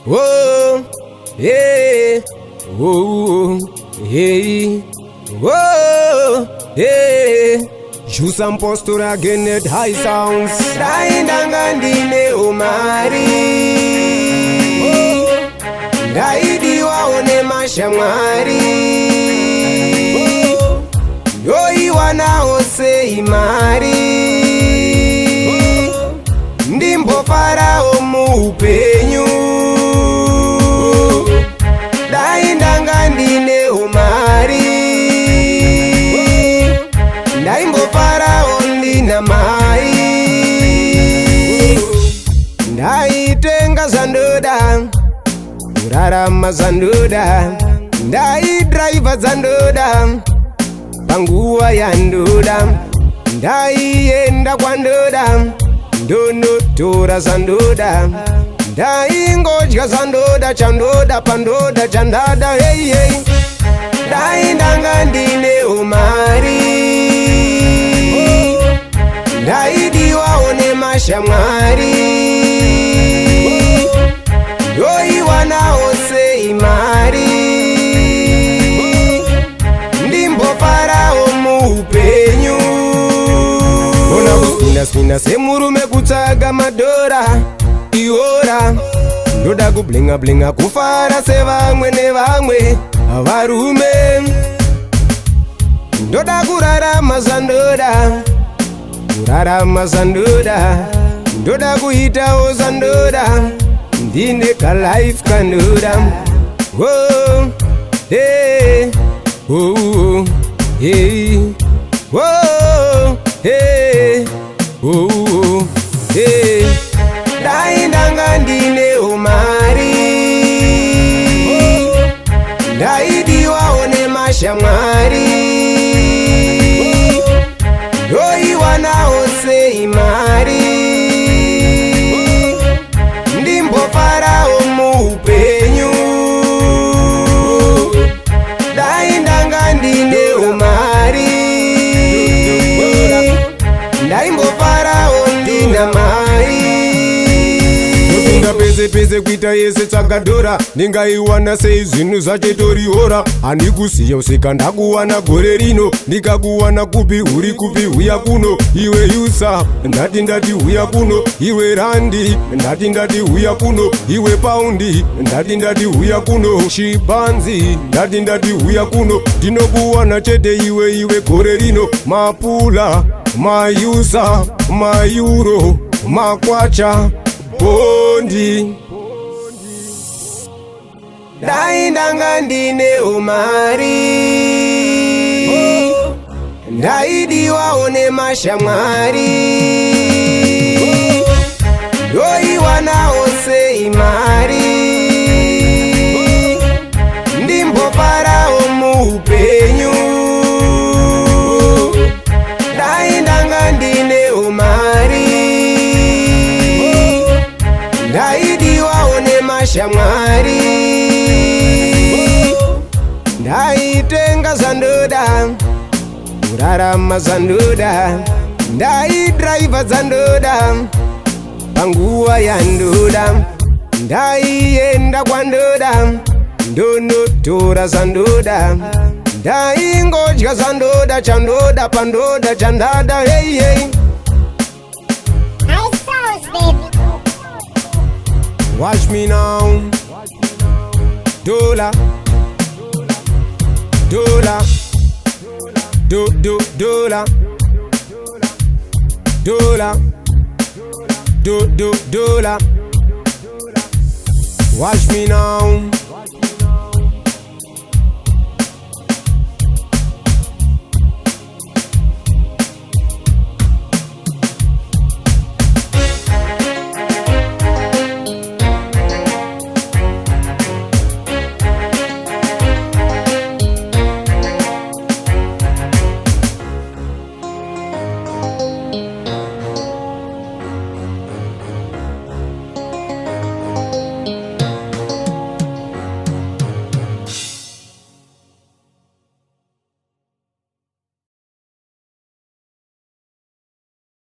Oh, yeah. Oh, yeah. Oh, yeah. You some posture again at high sounds. Daindanga ndine umari. Daidi waone mashamwari. Doi wanaose imari. Ndimbo farao muupenyu. Daindanga ndine umari. Ndaimbo farao ndina mai. Ndaitenga zandoda. Kurarama zandoda. Ndai driver zandoda. Panguwa ya ndoda. Ndaienda kwa ndoda. Ndonotora zandoda. Ndaingodya zandoda. Chandoda pandoda chandada hey hey. Daindanga ndine umari. Ndaidi waone mashamwari. Doi wanaose imari. Ndimbo farao muupenyu. Ona kuspina semurume kutsaga madora. Iora ndoda kublinga blinga kufara sevamwe nevamwe varume. Ndoda kurarama zandoda. Kurarama zandoda. Ndoda kuitawo zandoda. Ndine ka life kandoda. Oh, hey, oh, hey, oh, hey, oh, hey. Daindanga ndine umari. Ndaidi waone mashamwari. Doi wanaose imari. Ndimbo farao muupenyu. Daindanga ndine umari. Ndaimbo farao ndina mai. Pese kuita yese tsakadora. Ndingaiwana sei zvinhu zvachetoriora. Handikusiya usika ndakuwana gore rino. Ndikakuwana kupi uri kupi huya kuno. Iwe yusa ndati huya kuno. Iwe randi ndati huya kuno. Iwe paundi ndati huya kuno. Shibanzi ndati huya kuno. Ndinokuwana chete iwe gore rino. Mapula mayusa mayuro makwacha bondi. Daindanga ndine umari. Ndaidi waone mashamwari. Doi wanaose imari. Ndimbo farao muupenyu. Daindanga ndine umari. Ndaidi waone mashamwari. Ndaitenga zandoda. Kurarama zandoda. Ndai driver zandoda. Panguwa ya ndoda. Ndaienda kwa ndoda. Ndonotora zandoda. Ndaingodya zandoda. Chandoda pandoda chandada hey hey. Nice sauce, baby. Watch me now. Dola. Dola. Dola. Dola. Dola. Watch me now.